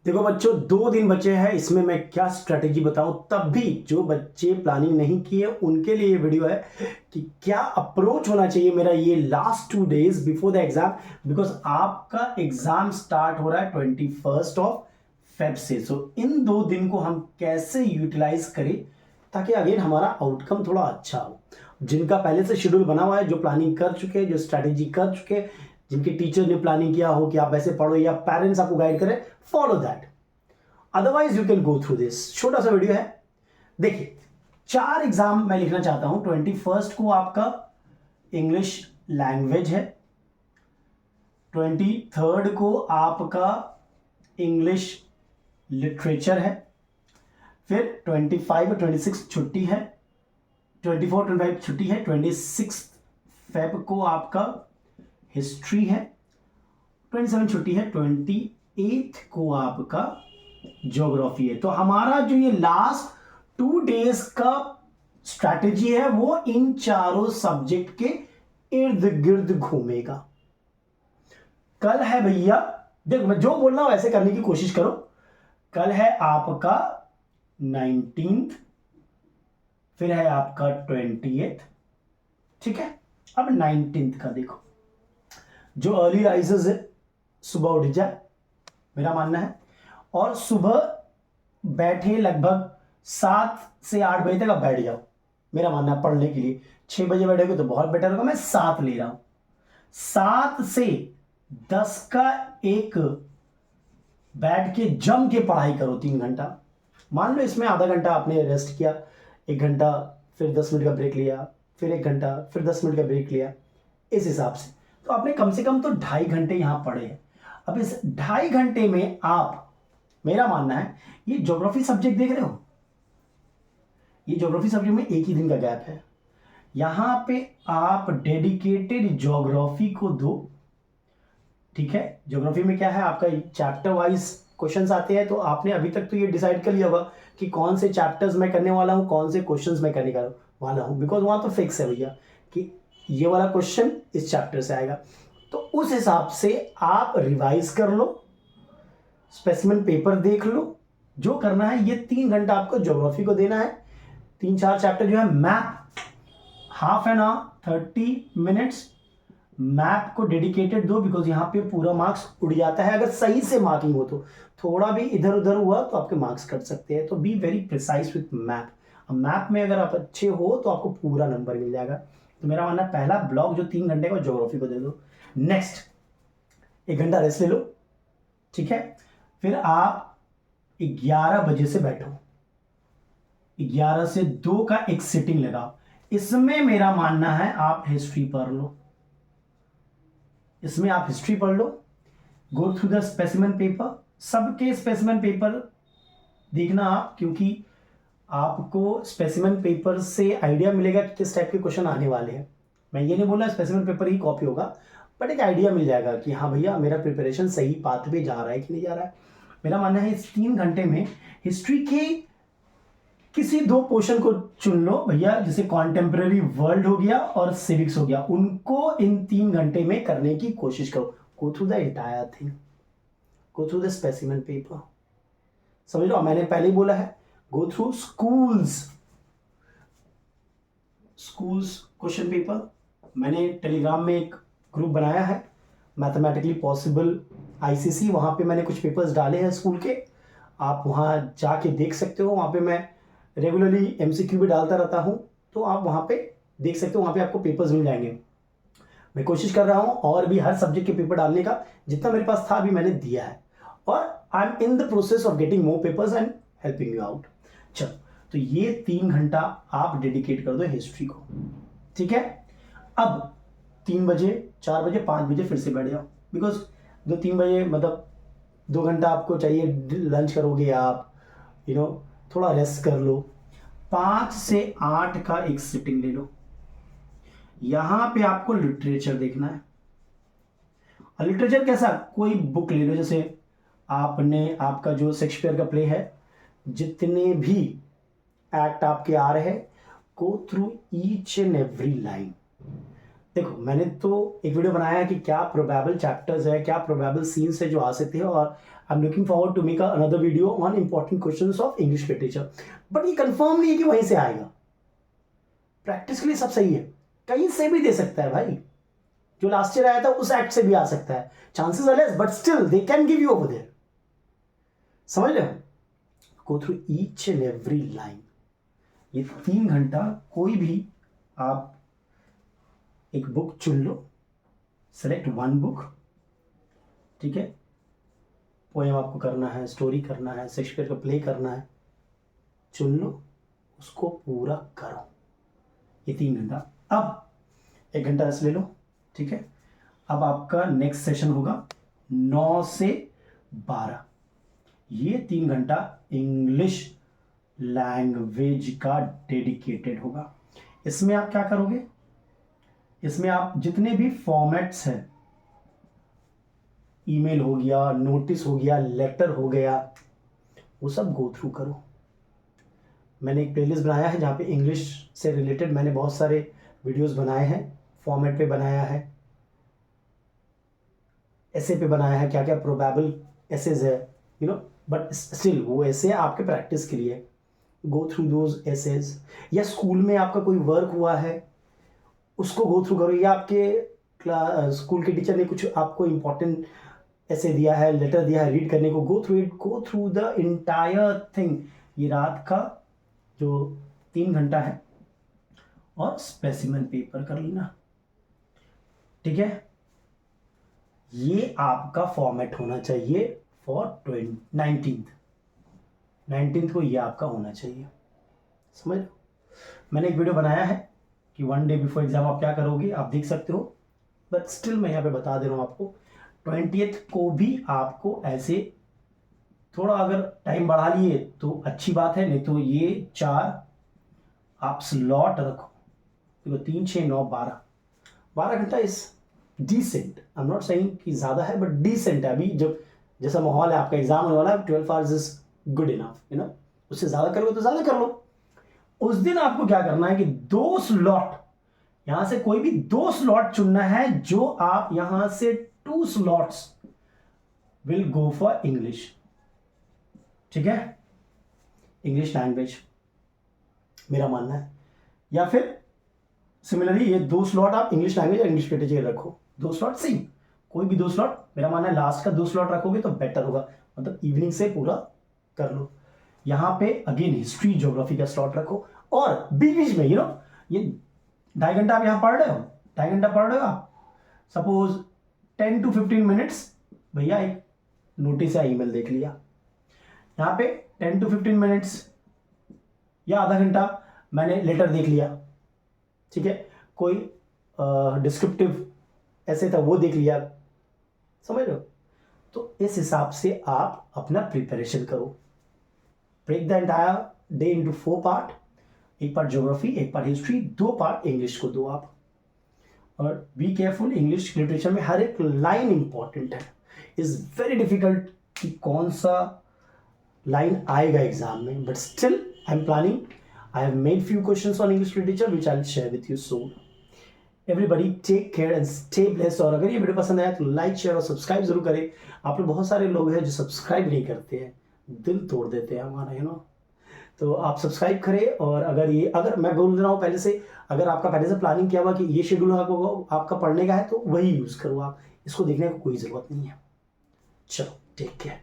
देखो बच्चों, 2 दिन बचे हैं, इसमें मैं क्या स्ट्रेटेजी बताऊं। तब भी जो बच्चे प्लानिंग नहीं किए उनके लिए ये वीडियो है कि क्या अप्रोच होना चाहिए मेरा ये last 2 days before the exam. Because आपका एग्जाम स्टार्ट हो रहा है 21 फेब से। इन 2 दिन को हम कैसे यूटिलाइज करें ताकि अगेन हमारा आउटकम थोड़ा अच्छा हो। जिनका पहले से शेड्यूल बना हुआ है, जो प्लानिंग कर चुके हैं, जो स्ट्रैटेजी कर चुके हैं, जिनके टीचर ने प्लानिंग किया हो कि आप ऐसे पढ़ो या पेरेंट्स आपको गाइड करें, follow that. Otherwise you can go through this. छोटा सा वीडियो है, देखिए 4 एग्जाम मैं लिखना चाहता हूं। 21 को आपका इंग्लिश लैंग्वेज है, 23 को आपका इंग्लिश लिटरेचर है, फिर 25 और 26 छुट्टी है, 24 25 छुट्टी है, 26 फेब को आपका हिस्ट्री है, 27 छुट्टी है, 28 को आपका ज्योग्राफी है। तो हमारा जो ये लास्ट 2 days का स्ट्रैटेजी है वो इन चारों सब्जेक्ट के इर्द गिर्द घूमेगा। कल है भैया, देखो मैं जो बोल रहा हूं वैसे करने की कोशिश करो। कल है आपका 19th, फिर है आपका 20th, ठीक है। अब 19th का देखो, जो अर्ली राइजर्स है सुबह उठ जाए, मेरा मानना है, और सुबह बैठे लगभग 7 से 8 बजे तक आप बैठ जाओ, मेरा मानना है पढ़ने के लिए। 6 बजे बैठोगे तो बहुत बेटर होगा, मैं 7 ले रहा हूं। 7 से 10 का एक बैठ के जम के पढ़ाई करो 3 घंटा। मान लो इसमें आधा घंटा आपने रेस्ट किया, 1 घंटा, फिर 10 मिनट का ब्रेक लिया, फिर 1 घंटा, फिर 10 मिनट का ब्रेक लिया, इस हिसाब से तो आपने कम से कम तो 2.5 घंटे यहां पढ़े हैं। अब इस 2.5 घंटे में आप, मेरा मानना है, ये ज्योग्राफी सब्जेक्ट देख रहे हो, ये ज्योग्राफी सब्जेक्ट में एक ही दिन का गैप है। यहां पे आप डेडिकेटेड ज्योग्राफी को दो, ठीक है। ज्योग्राफी में क्या है, आपका चैप्टर वाइज क्वेश्चंस आते हैं, तो आपने अभी तक तो ये डिसाइड कर लिया होगा कि कौन से चैप्टर्स मैं करने वाला हूं, कौन से क्वेश्चंस मैं करने वाला हूं, बिकॉज वहां तो फिक्स है भैया कि ये वाला क्वेश्चन इस चैप्टर से आएगा। तो उस हिसाब से आप रिवाइज कर लो, स्पेसिमेन पेपर देख लो, जो करना है। ये 3 घंटा आपको ज्योग्राफी को देना है। 3-4 चैप्टर जो है, map half an hour 30 minutes map को डेडिकेटेड दो, बिकॉज यहां पे पूरा मार्क्स उड़ जाता है अगर सही से मार्किंग हो। तो थोड़ा भी इधर उधर हुआ तो आपके मार्क्स कट सकते हैं। तो be very precise with map. Map में अगर आप अच्छे हो तो आपको पूरा नंबर मिल जाएगा। तो मेरा मानना है पहला ब्लॉक जो 3 घंटे का ज्योग्राफी को दे दो। नेक्स्ट 1 घंटा रेस्ट ले लो, ठीक है। फिर आप 11 बजे से बैठो, 11 से 2 का एक सिटिंग लगाओ। इसमें मेरा मानना है आप हिस्ट्री पढ़ लो, इसमें आप हिस्ट्री पढ़ लो। Go through the specimen paper, सबके स्पेसिमेन पेपर देखना आप, क्योंकि आपको स्पेसिमेन पेपर से आइडिया मिलेगा कि किस टाइप के क्वेश्चन आने वाले हैं। मैं ये नहीं बोला स्पेसिमेन पेपर ही कॉपी होगा, बट एक आइडिया मिल जाएगा कि हाँ भैया मेरा प्रिपरेशन सही पाथ पे जा रहा है कि नहीं जा रहा है। मेरा मानना है इस 3 घंटे में हिस्ट्री के किसी 2 पोर्शन को चुन लो भैया, जैसे कॉन्टेम्पररी वर्ल्ड हो गया और सिविक्स हो गया, उनको इन 3 घंटे में करने की कोशिश करो। गो through the entire thing, go through the specimen paper. समझ लो, मैंने पहले ही बोला है, go through schools question paper. मैंने टेलीग्राम में एक ग्रुप बनाया है, मैथमेटिकली पॉसिबल आईसीसी, वहां पे मैंने कुछ पेपर्स डाले हैं स्कूल के, आप वहां जाके देख सकते हो। वहां पे मैं रेगुलरली एमसीक्यू भी डालता रहता हूं, तो आप वहां पे देख सकते हो, वहां पे आपको पेपर्स मिल जाएंगे। मैं कोशिश कर रहा हूं और भी हर सब्जेक्ट के पेपर डालने का, जितना मेरे पास था अभी मैंने दिया है, और I M in the process of getting more papers and helping you out. चलो, तो ये 3 घंटा आप डेडिकेट कर दो हिस्ट्री को, ठीक है। अब 3 बजे, 4 बजे, 5 बजे फिर से बैठ जाओ, बिकॉज 2-3 बजे मतलब 2 घंटा आपको चाहिए, लंच करोगे आप, थोड़ा रेस्ट कर लो। 5 से 8 का एक सिटिंग ले लो। यहां पे आपको लिटरेचर देखना है। और लिटरेचर कैसा, कोई बुक ले लो, जैसे आपका जो शेक्सपियर का प्ले है, जितने भी एक्ट आपके आ रहे हैं, गो through each and every line. देखो मैंने तो एक वीडियो बनाया है कि क्या प्रोबेबल चैप्टर्स है, क्या प्रोबेबल सीन्स है जो आ सकते हैं, और I am looking forward to make another video on important questions of English literature. But ये कंफर्म नहीं है कि वहीं से आएगा, प्रैक्टिस के लिए सब सही है, कहीं से भी दे सकता है भाई, जो लास्ट ईयर आया था उस एक्ट से भी आ सकता है, chances are less but still they can give you over there. समझ रहे हो? Go through each and every line. ये 3 घंटा कोई भी आप एक बुक चुन लो, सेलेक्ट वन बुक, ठीक है, पोएम आपको करना है, स्टोरी करना है, शेक्सपियर का प्ले करना है, चुन लो, उसको पूरा करो। ये 3 घंटा। अब 1 घंटा रेस्ट ले लो, ठीक है। अब आपका नेक्स्ट सेशन होगा 9 से 12। ये 3 घंटा इंग्लिश लैंग्वेज का डेडिकेटेड होगा। इसमें आप क्या करोगे? इसमें आप जितने भी फॉर्मेट्स हैं, ईमेल हो गया, नोटिस हो गया, लेटर हो गया, वो सब गो थ्रू करो। मैंने एक प्लेलिस्ट बनाया है जहाँ पे इंग्लिश से रिलेटेड मैंने बहुत सारे वीडियोस बनाए हैं, फॉर्मेट पे बनाया है, ऐसे पे बनाया है, क्या क्या प्रोबेबल एसेज है, यू नो, बट स्टिल वो ऐसे आपके प्रैक्टिस के लिए। गो थ्रू दोज एसेज, या स्कूल में आपका कोई वर्क हुआ है उसको गो थ्रू करो, या आपके स्कूल के टीचर ने कुछ आपको इंपॉर्टेंट ऐसे दिया है, लेटर दिया है रीड करने को, go through it, go through the entire thing. ये रात का जो 3 घंटा है, और स्पेसिमेन पेपर कर लेना, ठीक है। ये आपका फॉर्मेट होना चाहिए फॉर 19th को, ये आपका होना चाहिए। समझ लो, मैंने एक वीडियो बनाया है कि 1 डे बिफोर एग्जाम आप क्या करोगे, आप देख सकते हो, बट स्टिल मैं यहाँ पे बता दे रहा हूँ आपको। 20th को भी आपको ऐसे थोड़ा अगर टाइम बढ़ा लिए तो अच्छी बात है, नहीं तो ये 4 आप स्लॉट रखो। देखो 3, 6, 9, 12 घंटा is decent. I am not saying कि ज़्यादा है, बट डिसेंट है। अभी जब जैसा माहौल है, आपका एग्जाम होने वाला है, 12 hours is good enough, you know. उससे ज़्यादा करोगे तो ज़्यादा कर लो। उस दिन आपको क्या करना है कि 2 स्लॉट, यहां से कोई भी 2 स्लॉट चुनना है, जो आप यहां से 2 slots will go for English, ठीक है, इंग्लिश लैंग्वेज, मेरा मानना है। या फिर सिमिलरली ये 2 स्लॉट आप इंग्लिश लैंग्वेज और इंग्लिश लिटरेचर रखो, 2 स्लॉट सेम, कोई भी 2 स्लॉट, मेरा मानना है लास्ट का 2 स्लॉट रखोगे तो बेटर होगा, मतलब इवनिंग से पूरा कर लो। यहाँ पे अगेन हिस्ट्री ज्योग्राफी का स्लॉट रखो, और बीच बीच में, यू नो, ये 2.5 घंटा आप यहाँ पढ़ रहे हो, 2.5 घंटा पढ़ रहे हो आप, सपोज 10 to 15 मिनट्स भैया एक नोटिस या ईमेल देख लिया, यहाँ पे 10 to 15 मिनट्स या आधा घंटा मैंने लेटर देख लिया, ठीक है, कोई डिस्क्रिप्टिव ऐसे था वो देख लिया, समझ रहे हो? तो इस हिसाब से आप अपना प्रिपरेशन करो। Break the entire day into 4 part, एक पार्ट ज्योग्राफी, एक पार्ट हिस्ट्री, 2 पार्ट इंग्लिश को दो आप। और बी केयरफुल, इंग्लिश लिटरेचर में हर एक लाइन इंपॉर्टेंट है। इज वेरी डिफिकल्ट कि कौन सा लाइन आएगा एग्जाम में, but still I am planning, I have made few questions on English literature which I'll share with you soon. Everybody take care and stay blessed। और अगर ये video पसंद आया तो लाइक, शेयर और सब्सक्राइब जरूर करें। आप लोग बहुत सारे लोग हैं जो सब्सक्राइब नहीं करते हैं, दिल तोड़ देते हैं हमारा, यू नो। तो आप सब्सक्राइब करें, और अगर मैं बोल रहा हूँ पहले से, अगर आपका पहले से प्लानिंग किया हुआ कि ये शेड्यूल आपका पढ़ने का है तो वही यूज़ करो आप, इसको देखने की कोई ज़रूरत नहीं है। चलो टेक केयर।